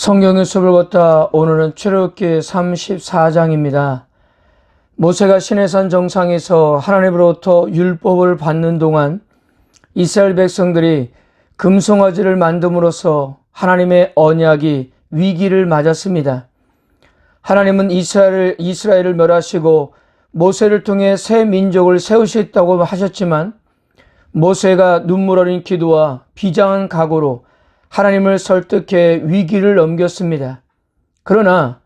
성경의 숲을 걷다 오늘은 출애굽기 34장입니다. 모세가 시내산 정상에서 하나님으로부터 율법을 받는 동안 이스라엘 백성들이 금송아지를 만듦으로써 하나님의 언약이 위기를 맞았습니다. 하나님은 이스라엘을 멸하시고 모세를 통해 새 민족을 세우시겠다고 하셨지만 모세가 눈물 어린 기도와 비장한 각오로 하나님을 설득해 위기를 넘겼습니다. 그러나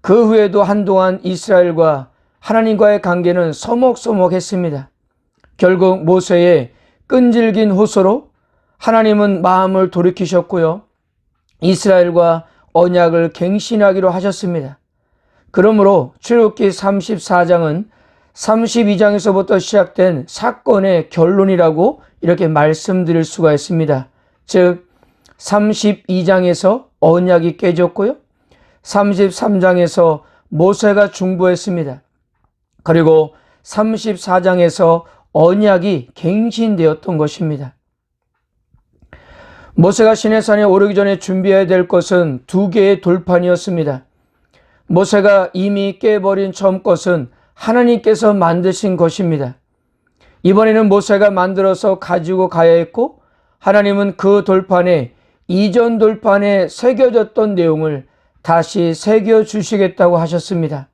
그 후에도 한동안 이스라엘과 하나님과의 관계는 서먹서먹했습니다. 결국 모세의 끈질긴 호소로 하나님은 마음을 돌이키셨고요. 이스라엘과 언약을 갱신하기로 하셨습니다. 그러므로 출애굽기 34장은 32장에서부터 시작된 사건의 결론이라고 이렇게 말씀드릴 수가 있습니다. 즉 32장에서 언약이 깨졌고요. 33장에서 모세가 중보했습니다. 그리고 34장에서 언약이 갱신되었던 것입니다. 모세가 시내산에 오르기 전에 준비해야 될 것은 두 개의 돌판이었습니다. 모세가 이미 깨버린 처음 것은 하나님께서 만드신 것입니다. 이번에는 모세가 만들어서 가지고 가야 했고 하나님은 그 돌판에 이전 돌판에 새겨졌던 내용을 다시 새겨주시겠다고 하셨습니다.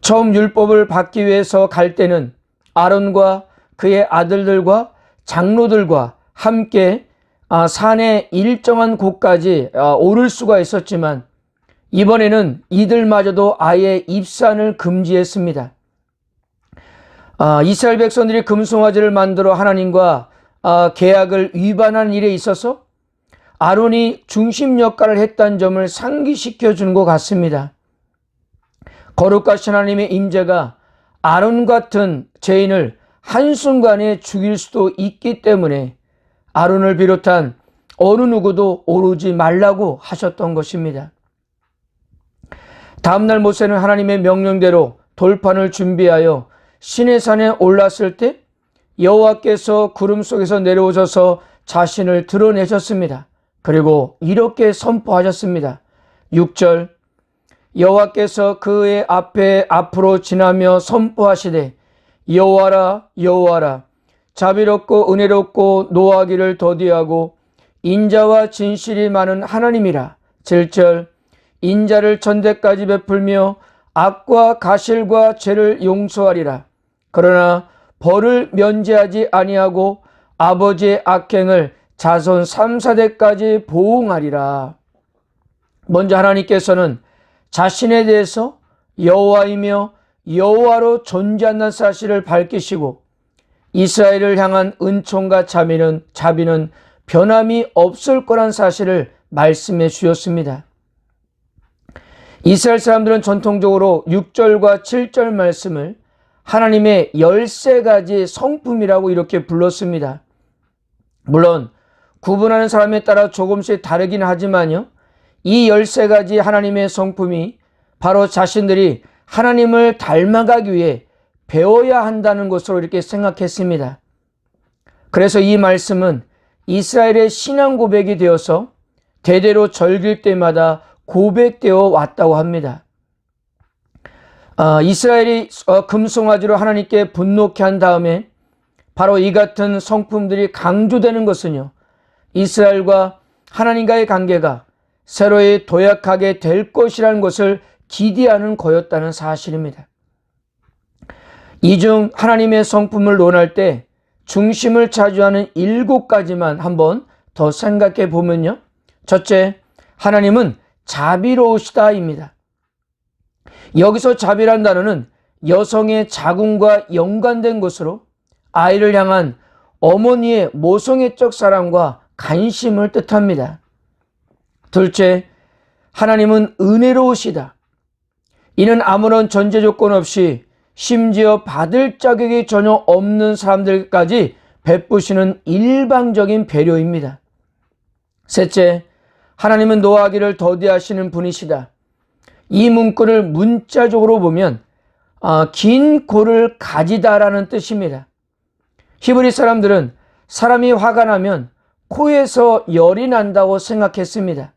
처음 율법을 받기 위해서 갈 때는 아론과 그의 아들들과 장로들과 함께 산의 일정한 곳까지 오를 수가 있었지만 이번에는 이들마저도 아예 입산을 금지했습니다. 이스라엘 백성들이 금송아지를 만들어 하나님과 계약을 위반한 일에 있어서 아론이 중심 역할을 했다는 점을 상기시켜 준 것 같습니다. 거룩하신 하나님의 임재가 아론 같은 죄인을 한순간에 죽일 수도 있기 때문에 아론을 비롯한 어느 누구도 오르지 말라고 하셨던 것입니다. 다음날 모세는 하나님의 명령대로 돌판을 준비하여 시내산에 올랐을 때 여호와께서 구름 속에서 내려오셔서 자신을 드러내셨습니다. 그리고 이렇게 선포하셨습니다. 6절 여호와께서 그의 앞으로 지나며 선포하시되 여호와라 여호와라 자비롭고 은혜롭고 노하기를 더디하고 인자와 진실이 많은 하나님이라. 7절 인자를 천대까지 베풀며 악과 가실과 죄를 용서하리라. 그러나 벌을 면제하지 아니하고 아버지의 악행을 자손 3, 4대까지 보응하리라. 먼저 하나님께서는 자신에 대해서 여호와이며 여호와로 존재한다는 사실을 밝히시고 이스라엘을 향한 은총과 자비는 변함이 없을 거란 사실을 말씀해 주셨습니다. 이스라엘 사람들은 전통적으로 6절과 7절 말씀을 하나님의 13가지 성품이라고 이렇게 불렀습니다. 물론 구분하는 사람에 따라 조금씩 다르긴 하지만요. 이 13가지 하나님의 성품이 바로 자신들이 하나님을 닮아가기 위해 배워야 한다는 것으로 이렇게 생각했습니다. 그래서 이 말씀은 이스라엘의 신앙 고백이 되어서 대대로 절길 때마다 고백되어 왔다고 합니다. 이스라엘이 금송아지로 하나님께 분노케 한 다음에 바로 이 같은 성품들이 강조되는 것은요. 이스라엘과 하나님과의 관계가 새로이 도약하게 될 것이라는 것을 기대하는 거였다는 사실입니다. 이 중 하나님의 성품을 논할 때 중심을 차지하는 7가지만 한번 더 생각해 보면요. 첫째, 하나님은 자비로우시다입니다. 여기서 자비란 단어는 여성의 자궁과 연관된 것으로 아이를 향한 어머니의 모성애적 사랑과 관심을 뜻합니다. 둘째, 하나님은 은혜로우시다. 이는 아무런 전제 조건 없이 심지어 받을 자격이 전혀 없는 사람들까지 베푸시는 일방적인 배려입니다. 셋째, 하나님은 노하기를 더디하시는 분이시다. 이 문구를 문자적으로 보면 긴 고를 가지다라는 뜻입니다. 히브리 사람들은 사람이 화가 나면 코에서 열이 난다고 생각했습니다.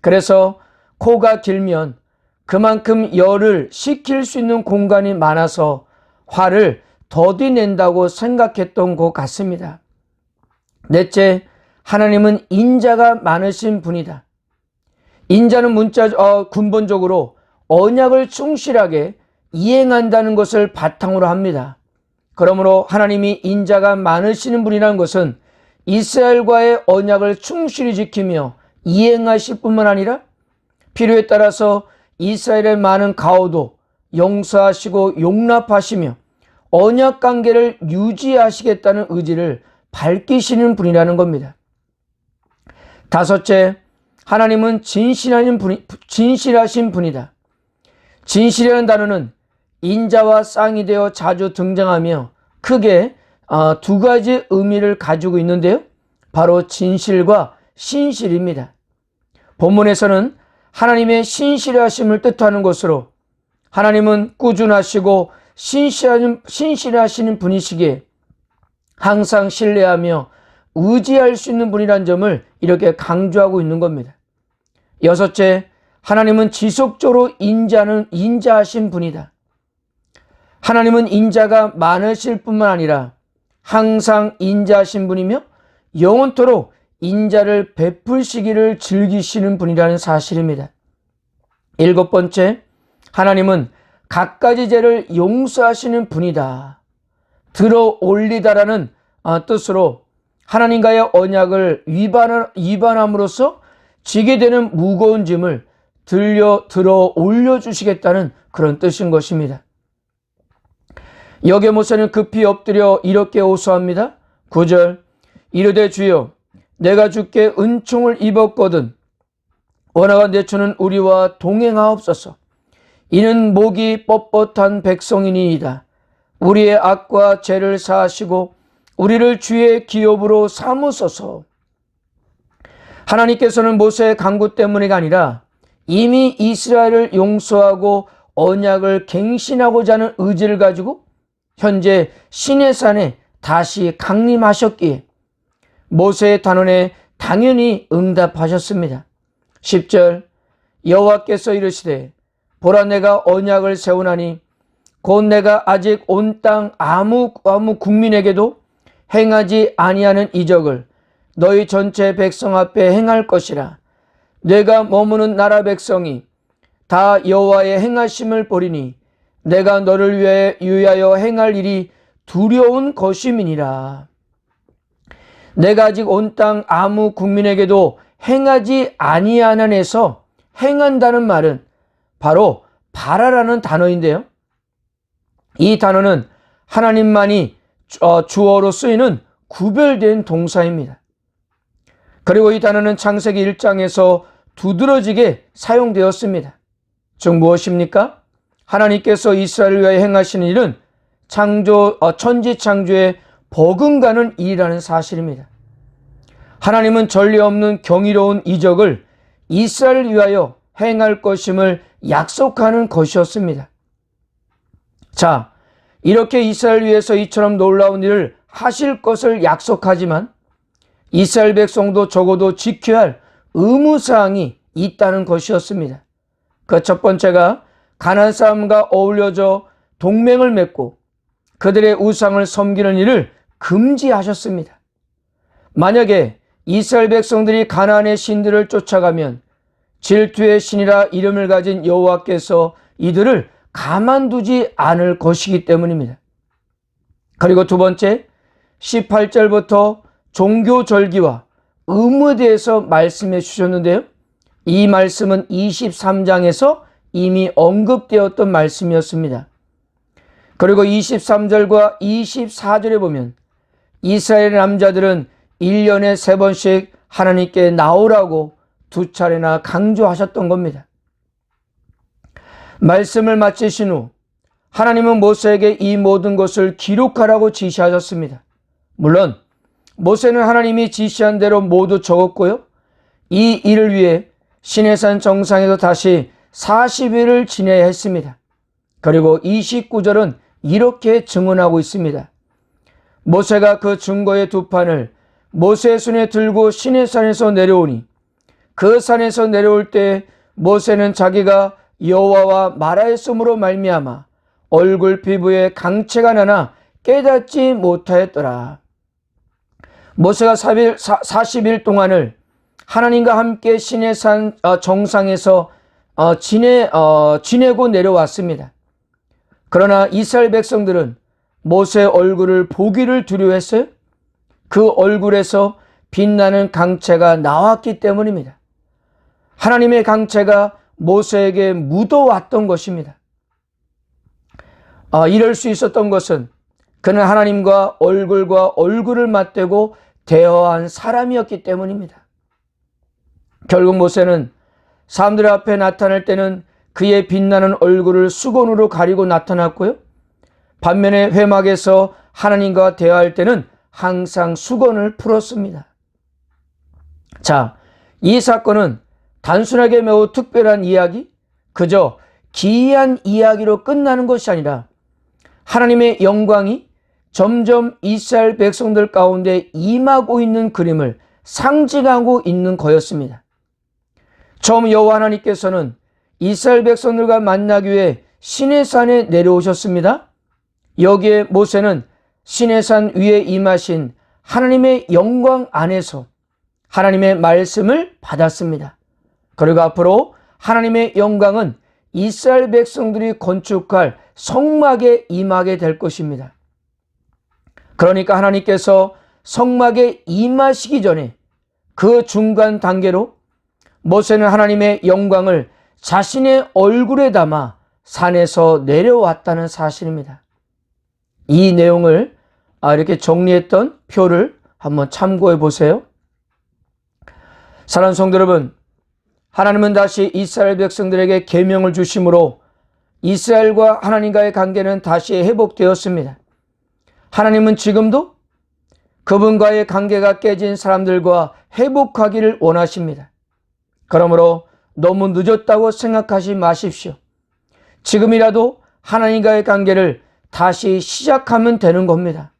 그래서 코가 길면 그만큼 열을 식힐 수 있는 공간이 많아서 화를 더디 낸다고 생각했던 것 같습니다. 넷째, 하나님은 인자가 많으신 분이다. 인자는 근본적으로 언약을 충실하게 이행한다는 것을 바탕으로 합니다. 그러므로 하나님이 인자가 많으시는 분이라는 것은 이스라엘과의 언약을 충실히 지키며 이행하실 뿐만 아니라 필요에 따라서 이스라엘의 많은 가호도 용서하시고 용납하시며 언약 관계를 유지하시겠다는 의지를 밝히시는 분이라는 겁니다. 다섯째, 하나님은 진실하신 분이다. 진실이라는 단어는 인자와 쌍이 되어 자주 등장하며 크게 두 가지 의미를 가지고 있는데요. 바로 진실과 신실입니다. 본문에서는 하나님의 신실하심을 뜻하는 것으로 하나님은 꾸준하시고 신실하시는 분이시기에 항상 신뢰하며 의지할 수 있는 분이라는 점을 이렇게 강조하고 있는 겁니다. 여섯째, 하나님은 지속적으로 인자하신 분이다. 하나님은 인자가 많으실 뿐만 아니라 항상 인자하신 분이며 영원토록 인자를 베풀시기를 즐기시는 분이라는 사실입니다. 일곱 번째, 하나님은 갖가지 죄를 용서하시는 분이다. 들어 올리다라는 뜻으로 하나님과의 언약을 위반함으로써 지게 되는 무거운 짐을 들어 올려주시겠다는 그런 뜻인 것입니다. 여기에 모세는 급히 엎드려 이렇게 호소합니다. 9절, 이르되 주여 내가 주께 은총을 입었거든 원하가 내 주는 우리와 동행하옵소서. 이는 목이 뻣뻣한 백성이니이다. 우리의 악과 죄를 사하시고 우리를 주의 기업으로 삼으소서. 하나님께서는 모세의 간구 때문이 아니라 이미 이스라엘을 용서하고 언약을 갱신하고자 하는 의지를 가지고 현재 시내산에 다시 강림하셨기에 모세의 단언에 당연히 응답하셨습니다. 10절, 여호와께서 이르시되 보라 내가 언약을 세우나니 곧 내가 아직 온 땅 아무 국민에게도 행하지 아니하는 이적을 너희 전체 백성 앞에 행할 것이라. 내가 머무는 나라 백성이 다 여호와의 행하심을 보리니 내가 너를 위하여 행할 일이 두려운 것임이니라. 내가 아직 온 땅 아무 국민에게도 행하지 아니하는에서 행한다는 말은 바로 바라라는 단어인데요. 이 단어는 하나님만이 주어로 쓰이는 구별된 동사입니다. 그리고 이 단어는 창세기 1장에서 두드러지게 사용되었습니다. 즉 무엇입니까? 하나님께서 이스라엘을 위하여 행하시는 일은 천지 창조에 버금가는 일이라는 사실입니다. 하나님은 전례 없는 경이로운 이적을 이스라엘을 위하여 행할 것임을 약속하는 것이었습니다. 자, 이렇게 이스라엘 위해서 이처럼 놀라운 일을 하실 것을 약속하지만 이스라엘 백성도 적어도 지켜야 할 의무사항이 있다는 것이었습니다. 그 첫 번째가 가나안 사람과 어울려져 동맹을 맺고 그들의 우상을 섬기는 일을 금지하셨습니다. 만약에 이스라엘 백성들이 가나안의 신들을 쫓아가면 질투의 신이라 이름을 가진 여호와께서 이들을 가만두지 않을 것이기 때문입니다. 그리고 두 번째, 18절부터 종교 절기와 의무에 대해서 말씀해 주셨는데요. 이 말씀은 23장에서 이미 언급되었던 말씀이었습니다. 그리고 23절과 24절에 보면 이스라엘 남자들은 1년에 3번씩 하나님께 나오라고 2차례나 강조하셨던 겁니다. 말씀을 마치신 후 하나님은 모세에게 이 모든 것을 기록하라고 지시하셨습니다. 물론 모세는 하나님이 지시한 대로 모두 적었고요. 이 일을 위해 시내산 정상에서 다시 40일을 지내야 했습니다. 그리고 29절은 이렇게 증언하고 있습니다. 모세가 그 증거의 두 판을 모세의 손에 들고 시내산에서 내려오니 그 산에서 내려올 때 모세는 자기가 여호와와 말하였으므로 말미암아 얼굴 피부에 강체가 나나 깨닫지 못하였더라. 모세가 40일 동안을 하나님과 함께 시내산 정상에서 지내고 내려왔습니다. 그러나 이스라엘 백성들은 모세의 얼굴을 보기를 두려워했어요. 그 얼굴에서 빛나는 강체가 나왔기 때문입니다. 하나님의 강체가 모세에게 묻어왔던 것입니다. 이럴 수 있었던 것은 그는 하나님과 얼굴을 맞대고 대화한 사람이었기 때문입니다. 결국 모세는 사람들 앞에 나타날 때는 그의 빛나는 얼굴을 수건으로 가리고 나타났고요. 반면에 회막에서 하나님과 대화할 때는 항상 수건을 풀었습니다. 자, 이 사건은 단순하게 매우 특별한 이야기, 그저 기이한 이야기로 끝나는 것이 아니라 하나님의 영광이 점점 이스라엘 백성들 가운데 임하고 있는 그림을 상징하고 있는 거였습니다. 처음 여호와 하나님께서는 이스라엘 백성들과 만나기 위해 시내산에 내려오셨습니다. 여기에 모세는 시내산 위에 임하신 하나님의 영광 안에서 하나님의 말씀을 받았습니다. 그리고 앞으로 하나님의 영광은 이스라엘 백성들이 건축할 성막에 임하게 될 것입니다. 그러니까 하나님께서 성막에 임하시기 전에 그 중간 단계로 모세는 하나님의 영광을 자신의 얼굴에 담아 산에서 내려왔다는 사실입니다. 이 내용을 이렇게 정리했던 표를 한번 참고해 보세요. 사랑하는 성도 여러분, 하나님은 다시 이스라엘 백성들에게 계명을 주심으로 이스라엘과 하나님과의 관계는 다시 회복되었습니다. 하나님은 지금도 그분과의 관계가 깨진 사람들과 회복하기를 원하십니다. 그러므로 너무 늦었다고 생각하지 마십시오. 지금이라도 하나님과의 관계를 다시 시작하면 되는 겁니다.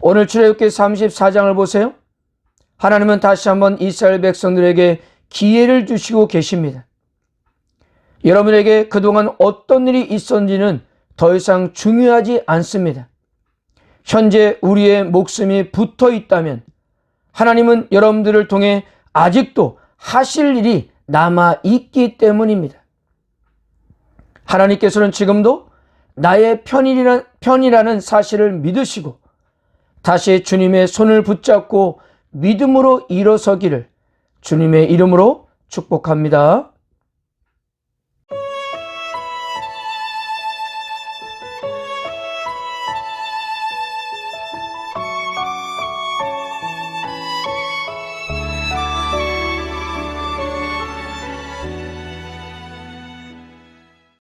오늘 출애굽기 34장을 보세요. 하나님은 다시 한번 이스라엘 백성들에게 기회를 주시고 계십니다. 여러분에게 그동안 어떤 일이 있었는지는 더 이상 중요하지 않습니다. 현재 우리의 목숨이 붙어 있다면 하나님은 여러분들을 통해 아직도 하실 일이 남아 있기 때문입니다. 하나님께서는 지금도 나의 편이라는 사실을 믿으시고 다시 주님의 손을 붙잡고 믿음으로 일어서기를 주님의 이름으로 축복합니다.